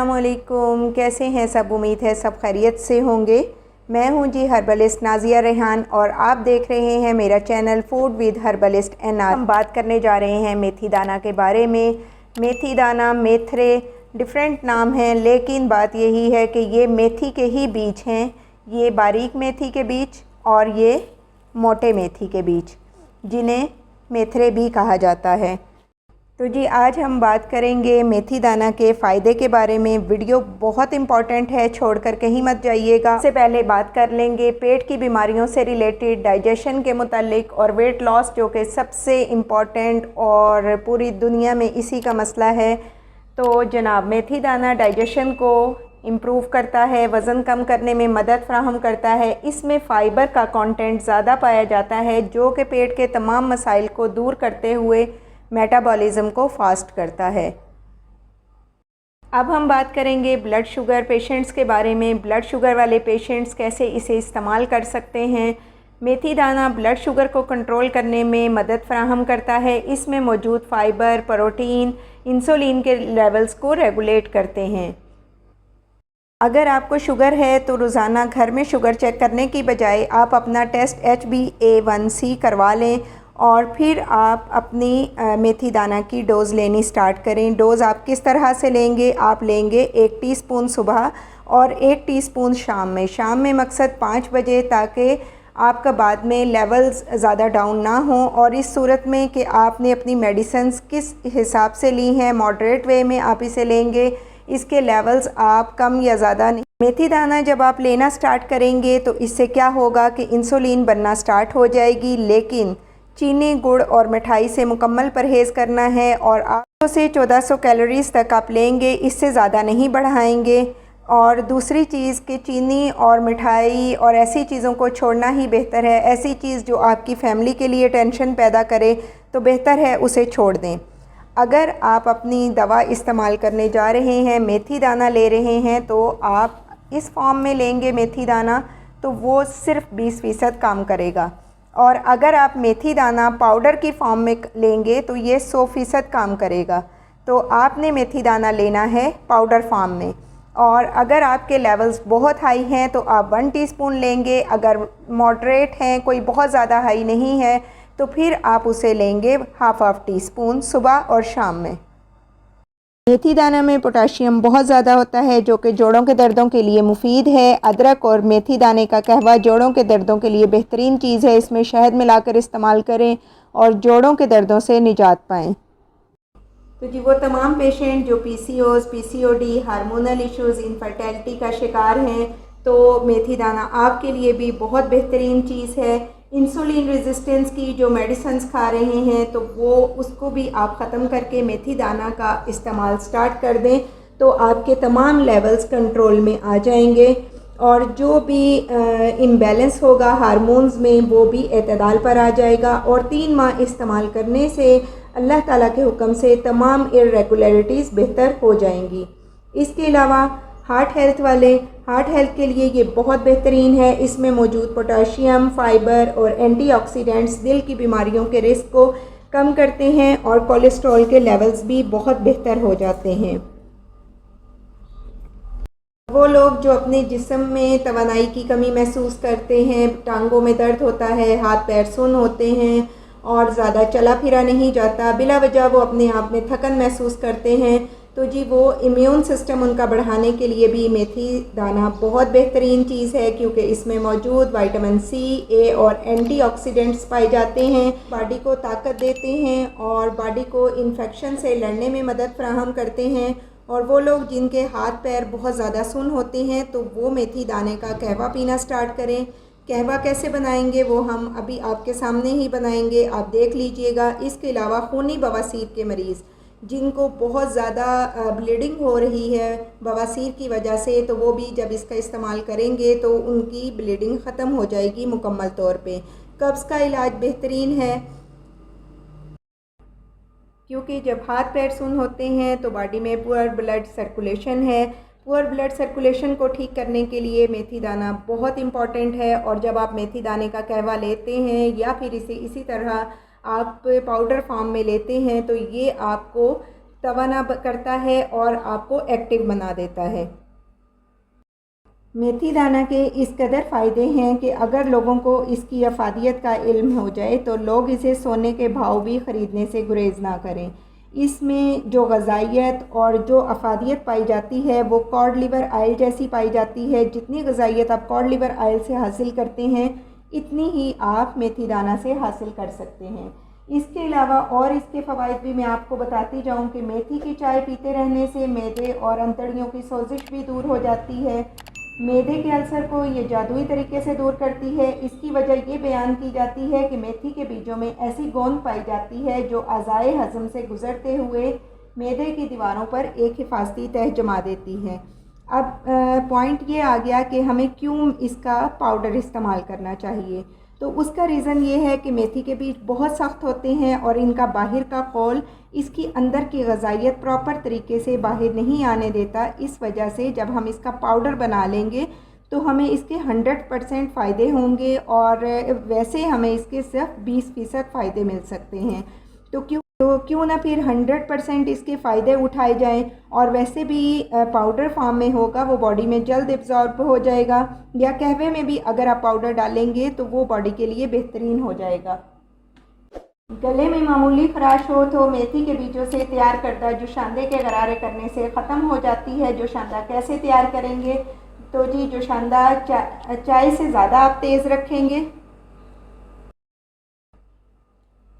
अस्सलामुअलैकुम, कैसे हैं सब। उम्मीद है सब खैरियत से होंगे। मैं हूं जी हर्बलिस्ट नाज़िया रेहान और आप देख रहे हैं मेरा channel food with herbalist NR. हम बात करने जा रहे हैं मेथी दाना के बारे में। मेथी दाना, मेथरे डिफरेंट नाम हैं, लेकिन बात यही है कि ये मेथी के ही बीज हैं। ये बारीक मेथी के बीज और ये मोटे मेथी के बीज, जिन्हें मेथरे भी कहा जाता है। तो जी आज हम बात करेंगे मेथी दाना के फ़ायदे के बारे में। वीडियो बहुत इंपॉर्टेंट है, छोड़कर कहीं मत जाइएगा। इससे पहले बात कर लेंगे पेट की बीमारियों से रिलेटेड, डाइजेशन के मुतालिक और वेट लॉस, जो कि सबसे इम्पॉर्टेंट और पूरी दुनिया में इसी का मसला है। तो जनाब, मेथी दाना डाइजेशन को इम्प्रूव करता है, वज़न कम करने में मदद फ्राहम करता है। इसमें फ़ाइबर का कंटेंट ज़्यादा पाया जाता है, जो कि पेट के तमाम मसाइल को दूर करते हुए मेटाबॉलिज़्म को फास्ट करता है। अब हम बात करेंगे ब्लड शुगर पेशेंट्स के बारे में। ब्लड शुगर वाले पेशेंट्स कैसे इसे इस्तेमाल कर सकते हैं। मेथी दाना ब्लड शुगर को कंट्रोल करने में मदद फराहम करता है। इसमें मौजूद फ़ाइबर, प्रोटीन, इंसुलिन के लेवल्स को रेगुलेट करते हैं। अगर आपको शुगर है तो रोज़ाना घर में शुगर चेक करने की बजाय आप अपना टेस्ट HbA1c करवा लें और फिर आप अपनी मेथी दाना की डोज़ लेनी स्टार्ट करें। डोज़ आप किस तरह से लेंगे? आप लेंगे 1 टीस्पून सुबह और 1 टीस्पून शाम में। शाम में मकसद 5 बजे, ताकि आपका बाद में लेवल्स ज़्यादा डाउन ना हो। और इस सूरत में कि आपने अपनी मेडिसिन्स किस हिसाब से ली हैं, मॉडरेट वे में आप इसे लेंगे। इसके लेवल्स आप कम या ज़्यादा नहीं। मेथी दाना जब आप लेना स्टार्ट करेंगे तो इससे क्या होगा कि इंसुलिन बनना स्टार्ट हो जाएगी, लेकिन चीनी, गुड़ और मिठाई से मुकम्मल परहेज़ करना है और 800 से 1400 कैलोरीज़ तक आप लेंगे, इससे ज़्यादा नहीं बढ़ाएंगे। और दूसरी चीज़ कि चीनी और मिठाई और ऐसी चीज़ों को छोड़ना ही बेहतर है। ऐसी चीज़ जो आपकी फ़ैमिली के लिए टेंशन पैदा करे तो बेहतर है उसे छोड़ दें। अगर आप अपनी दवा इस्तेमाल करने जा रहे हैं, मेथी दाना ले रहे हैं, तो आप इस फॉर्म में लेंगे मेथी दाना तो वो सिर्फ 20% काम करेगा। और अगर आप मेथी दाना पाउडर की फॉर्म में लेंगे तो ये 100% काम करेगा। तो आपने मेथी दाना लेना है पाउडर फॉर्म में। और अगर आपके लेवल्स बहुत हाई हैं तो आप 1 टीस्पून लेंगे। अगर मॉडरेट हैं, कोई बहुत ज़्यादा हाई नहीं है, तो फिर आप उसे लेंगे हाफ टीस्पून सुबह और शाम में। मेथी दाना में पोटाशियम बहुत ज़्यादा होता है, जो कि जोड़ों के दर्दों के लिए मुफीद है। अदरक और मेथी दाने का कहवा जोड़ों के दर्दों के लिए बेहतरीन चीज़ है। इसमें शहद मिलाकर इस्तेमाल करें और जोड़ों के दर्दों से निजात पाएँ। तो जी वो तमाम पेशेंट जो PCOS, PCOD, hormonal issues, infertility का शिकार हैं, तो मेथी दाना आपके लिए भी बहुत बेहतरीन चीज़ है। इंसुलिन रेजिस्टेंस की जो मेडिसिन्स खा रहे हैं तो वो उसको भी आप ख़त्म करके मेथी दाना का इस्तेमाल स्टार्ट कर दें, तो आपके तमाम लेवल्स कंट्रोल में आ जाएंगे और जो भी इम्बैलेंस होगा हार्मोन्स में वो भी एतदाल पर आ जाएगा। और 3 माह इस्तेमाल करने से अल्लाह ताला के हुक्म से तमाम इर्रेगुलरिटीज़ बेहतर हो जाएंगी। इसके अलावा हार्ट हेल्थ के लिए ये बहुत बेहतरीन है। इसमें मौजूद पोटाशियम, फाइबर और एंटीऑक्सीडेंट्स दिल की बीमारियों के रिस्क को कम करते हैं और कोलेस्ट्रॉल के लेवल्स भी बहुत बेहतर हो जाते हैं। वो लोग जो अपने जिस्म में तवानाई की कमी महसूस करते हैं, टांगों में दर्द होता है, हाथ पैर सुन्न होते हैं और ज़्यादा चला फिरा नहीं जाता, बिला वजह वो अपने आप में थकन महसूस करते हैं, तो जी वो इम्यून सिस्टम उनका बढ़ाने के लिए भी मेथी दाना बहुत बेहतरीन चीज़ है, क्योंकि इसमें मौजूद विटामिन C, A और एंटीऑक्सीडेंट्स पाए जाते हैं। बॉडी को ताकत देते हैं और बॉडी को इन्फेक्शन से लड़ने में मदद फराहम करते हैं। और वो लोग जिनके हाथ पैर बहुत ज़्यादा सुन्न होते हैं तो वो मेथी दाने का कहवा पीना स्टार्ट करें। कहवा कैसे बनाएंगे वो हम अभी आपके सामने ही बनाएंगे, आप देख लीजिएगा। इसके अलावा खूनी बवासीर के मरीज़ जिनको बहुत ज़्यादा ब्लीडिंग हो रही है बवासीर की वजह से, तो वो भी जब इसका इस्तेमाल करेंगे तो उनकी ब्लीडिंग ख़त्म हो जाएगी मुकम्मल तौर पे। कब्ज़ का इलाज बेहतरीन है, क्योंकि जब हाथ पैर सुन्न होते हैं तो बॉडी में पुअर ब्लड सर्कुलेशन है। पुअर ब्लड सर्कुलेशन को ठीक करने के लिए मेथी दाना बहुत इम्पॉर्टेंट है। और जब आप मेथी दाने का कहवा लेते हैं या फिर इसे इसी तरह आप पाउडर फॉर्म में लेते हैं तो ये आपको तवाना करता है और आपको एक्टिव बना देता है। मेथी दाना के इस कदर फ़ायदे हैं कि अगर लोगों को इसकी अफादियत का इल्म हो जाए तो लोग इसे सोने के भाव भी ख़रीदने से गुरेज ना करें। इसमें जो ग़ज़ाइयत और जो अफादियत पाई जाती है वो कॉड लिवर आयल जैसी पाई जाती है। जितनी ग़ज़ाइयत आप कॉड लिवर आयल से हासिल करते हैं इतनी ही आप मेथी दाना से हासिल कर सकते हैं। इसके अलावा और इसके फ़वाइद भी मैं आपको बताती जाऊं कि मेथी की चाय पीते रहने से मैदे और अंतड़ियों की सोजिश भी दूर हो जाती है। मैदे के अल्सर को ये जादुई तरीके से दूर करती है। इसकी वजह ये बयान की जाती है कि मेथी के बीजों में ऐसी गोंद पाई जाती है जो अज़ाए हज़म से गुज़रते हुए मैदे की दीवारों पर एक हिफाजती तह जमा देती है। अब पॉइंट ये आ गया कि हमें क्यों इसका पाउडर इस्तेमाल करना चाहिए। तो उसका रीज़न ये है कि मेथी के बीज बहुत सख्त होते हैं और इनका बाहर का खोल इसकी अंदर की ग़ज़ाइयत प्रॉपर तरीके से बाहर नहीं आने देता। इस वजह से जब हम इसका पाउडर बना लेंगे तो हमें इसके 100% फ़ायदे होंगे और वैसे हमें इसके सिर्फ 20% फ़ायदे मिल सकते हैं। तो क्यों ना फिर 100% इसके फ़ायदे उठाए जाएं और वैसे भी पाउडर फॉर्म में होगा वो बॉडी में जल्द एब्जॉर्ब हो जाएगा, या कहवे में भी अगर आप पाउडर डालेंगे तो वो बॉडी के लिए बेहतरीन हो जाएगा। गले में मामूली खराश हो तो मेथी के बीजों से तैयार करदा जोशांदे के गरारे करने से ख़त्म हो जाती है। जोशांदा कैसे तैयार करेंगे? तो जी जोशांदा चाय से ज़्यादा आप तेज़ रखेंगे।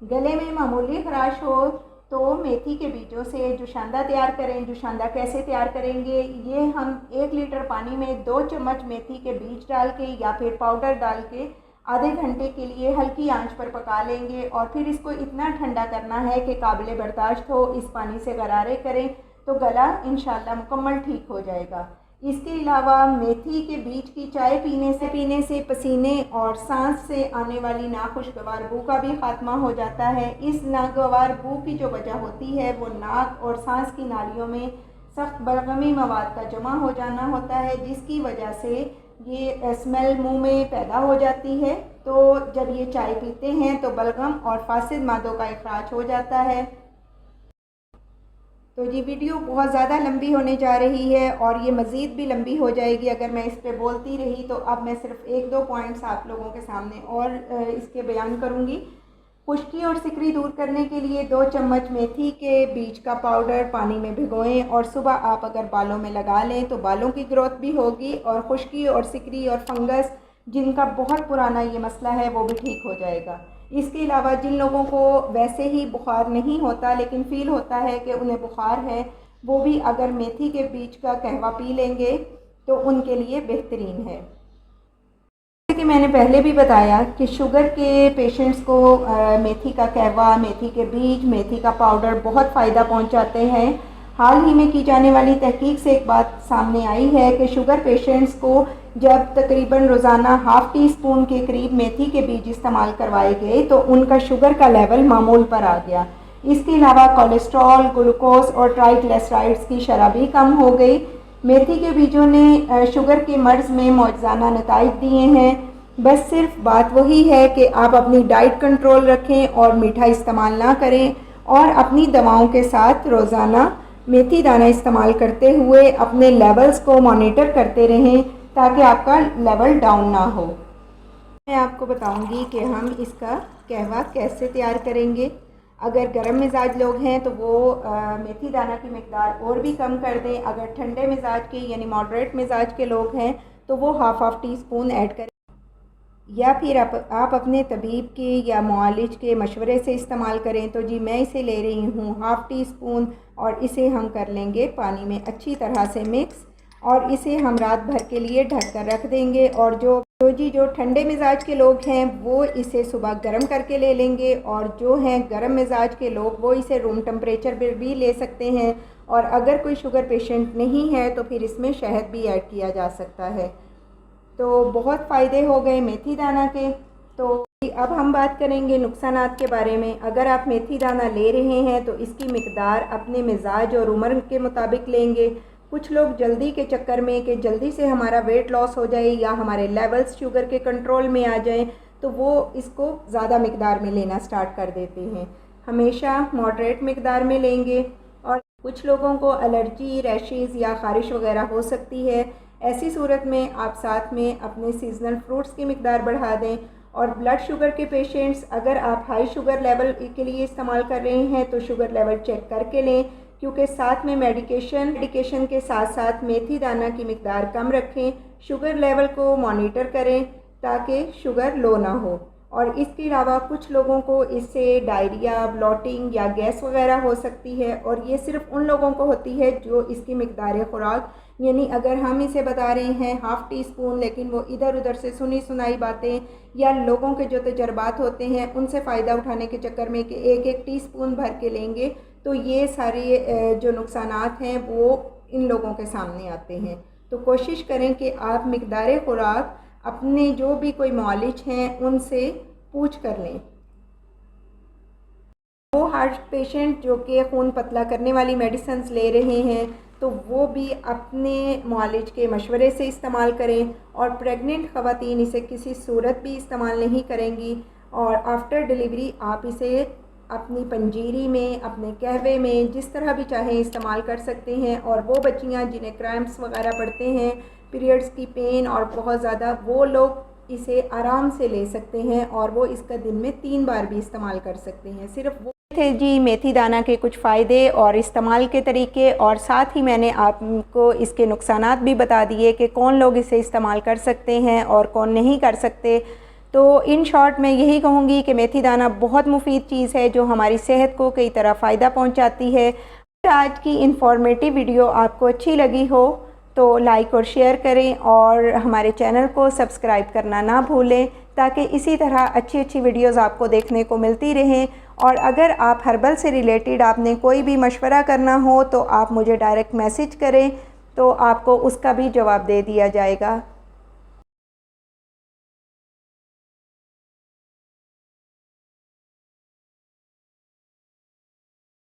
गले में मामूली खराश हो तो मेथी के बीजों से जोशांदा तैयार करें। जोशांदा कैसे तैयार करेंगे? ये हम 1 लीटर पानी में 2 चम्मच मेथी के बीज डाल के या फिर पाउडर डाल के आधे घंटे के लिए हल्की आंच पर पका लेंगे और फिर इसको इतना ठंडा करना है कि काबिल बर्दाश्त हो। इस पानी से गरारे करें तो गला इंशाल्लाह मुकम्मल ठीक हो जाएगा। इसके अलावा मेथी के बीज की चाय पीने से पसीने और सांस से आने वाली नाखुशगवार बू का भी खात्मा हो जाता है। इस नागवार बू की जो वजह होती है वो नाक और सांस की नालियों में सख्त बलगमी मवाद का जमा हो जाना होता है, जिसकी वजह से ये स्मेल मुंह में पैदा हो जाती है। तो जब ये चाय पीते हैं तो बलगम और फासिद मादों का इखराज हो जाता है। तो ये वीडियो बहुत ज़्यादा लंबी होने जा रही है और ये मज़ीद भी लंबी हो जाएगी अगर मैं इस पर बोलती रही। तो अब मैं सिर्फ 1-2 पॉइंट्स आप लोगों के सामने और इसके बयान करूँगी। खुश्की और सिकरी दूर करने के लिए 2 चम्मच मेथी के बीज का पाउडर पानी में भिगोएं और सुबह आप अगर बालों में लगा लें तो बालों की ग्रोथ भी होगी और खुश्की और सिकरी और फंगस जिनका बहुत पुराना ये मसला है वो भी ठीक हो जाएगा। इसके अलावा जिन लोगों को वैसे ही बुखार नहीं होता लेकिन फ़ील होता है कि उन्हें बुखार है, वो भी अगर मेथी के बीज का कहवा पी लेंगे तो उनके लिए बेहतरीन है। कि मैंने पहले भी बताया कि शुगर के पेशेंट्स को मेथी का कहवा, मेथी के बीज, मेथी का पाउडर बहुत फ़ायदा पहुंचाते हैं। हाल ही में की जाने वाली तहकीक से एक बात सामने आई है कि शुगर पेशेंट्स को जब तकरीबन रोज़ाना ½ टीस्पून के करीब मेथी के बीज इस्तेमाल करवाए गए तो उनका शुगर का लेवल मामूल पर आ गया। इसके अलावा कोलेस्ट्रॉल, ग्लूकोज और ट्राइग्लिसराइड्स की शरह भी कम हो गई। मेथी के बीजों ने शुगर के मर्ज़ में मौजज़ाना नताइज दिए हैं। बस सिर्फ बात वही है कि आप अपनी डाइट कंट्रोल रखें और मीठा इस्तेमाल ना करें और अपनी दवाओं के साथ रोज़ाना मेथी दाना इस्तेमाल करते हुए अपने लेवल्स को मॉनिटर करते रहें ताकि आपका लेवल डाउन ना हो। मैं आपको बताऊंगी कि हम इसका कहवा कैसे तैयार करेंगे। अगर गर्म मिजाज लोग हैं तो वो मेथी दाना की मिकदार और भी कम कर दें। अगर ठंडे मिजाज के यानी मॉडरेट मिजाज के लोग हैं तो वो ½ टीस्पून ऐड करें, या फिर आप अपने तबीब के या मुआलिज के मशवरे से इस्तेमाल करें। तो जी मैं इसे ले रही हूँ ½ टीस्पून और इसे हम कर लेंगे पानी में अच्छी तरह से मिक्स और इसे हम रात भर के लिए ढक कर रख देंगे। और जो ठंडे मिजाज के लोग हैं वो इसे सुबह गर्म करके ले लेंगे और जो हैं गर्म मिजाज के लोग वो इसे रूम टेम्परेचर पर भी ले सकते हैं। और अगर कोई शुगर पेशेंट नहीं है तो फिर इसमें शहद भी ऐड किया जा सकता है। तो बहुत फ़ायदे हो गए मेथी दाना के। तो अब हम बात करेंगे नुकसानात के बारे में। अगर आप मेथी दाना ले रहे हैं तो इसकी मिकदार अपने मिजाज और उम्र के मुताबिक लेंगे। कुछ लोग जल्दी के चक्कर में कि जल्दी से हमारा वेट लॉस हो जाए या हमारे लेवल्स शुगर के कंट्रोल में आ जाएं तो वो इसको ज़्यादा मिकदार में लेना स्टार्ट कर देते हैं। हमेशा मॉडरेट मिकदार में लेंगे और कुछ लोगों को एलर्जी, रैशेज़ या ख़ारिश वगैरह हो सकती है। ऐसी सूरत में आप साथ में अपने सीजनल फ्रूट्स की मिक़दार बढ़ा दें। और ब्लड शुगर के पेशेंट्स, अगर आप हाई शुगर लेवल के लिए इस्तेमाल कर रहे हैं तो शुगर लेवल चेक करके लें, क्योंकि साथ में मेडिकेशन के साथ साथ मेथी दाना की मिक़दार कम रखें। शुगर लेवल को मॉनिटर करें ताकि शुगर लो ना हो। और इसके अलावा कुछ लोगों को इससे डायरिया, ब्लॉटिंग या गैस वगैरह हो सकती है, और ये सिर्फ उन लोगों को होती है जो इसकी मिक़दार खुराक, यानी अगर हम इसे बता रहे हैं हाफ़ टी स्पून, लेकिन वो इधर उधर से सुनी सुनाई बातें या लोगों के जो तजर्बात होते हैं उनसे फ़ायदा उठाने के चक्कर में कि एक एक टीस्पून भर के लेंगे, तो ये सारे जो नुकसानात हैं वो इन लोगों के सामने आते हैं। तो कोशिश करें कि आप मिक़दार खुराक अपने जो भी कोई मौलिज हैं उनसे पूछ कर लें। वो हार्ट पेशेंट जो कि खून पतला करने वाली मेडिसिन्स ले रहे हैं तो वो भी अपने मौलिज के मशवरे से इस्तेमाल करें। और प्रेग्नेंट ख़वातीन इसे किसी सूरत भी इस्तेमाल नहीं करेंगी। और आफ्टर डिलीवरी आप इसे अपनी पंजीरी में, अपने कहवे में, जिस तरह भी चाहें इस्तेमाल कर सकते हैं। और वो बच्चियाँ जिन्हें क्रैम्प्स वगैरह पड़ते हैं, पीरियड्स की पेन और बहुत ज़्यादा, वो लोग इसे आराम से ले सकते हैं और वो इसका दिन में 3 बार भी इस्तेमाल कर सकते हैं। सिर्फ वो थे जी मेथी दाना के कुछ फ़ायदे और इस्तेमाल के तरीके, और साथ ही मैंने आपको इसके नुकसानात भी बता दिए कि कौन लोग इसे इस्तेमाल कर सकते हैं और कौन नहीं कर सकते। तो इन शॉर्ट मैं यही कहूँगी कि मेथी दाना बहुत मुफीद चीज़ है जो हमारी सेहत को कई तरह फ़ायदा पहुँचाती है। आज की इंफॉर्मेटिव वीडियो आपको अच्छी लगी हो तो लाइक और शेयर करें और हमारे चैनल को सब्सक्राइब करना ना भूलें, ताकि इसी तरह अच्छी अच्छी वीडियोस आपको देखने को मिलती रहें। और अगर आप हर्बल से रिलेटेड आपने कोई भी मशवरा करना हो तो आप मुझे डायरेक्ट मैसेज करें, तो आपको उसका भी जवाब दे दिया जाएगा।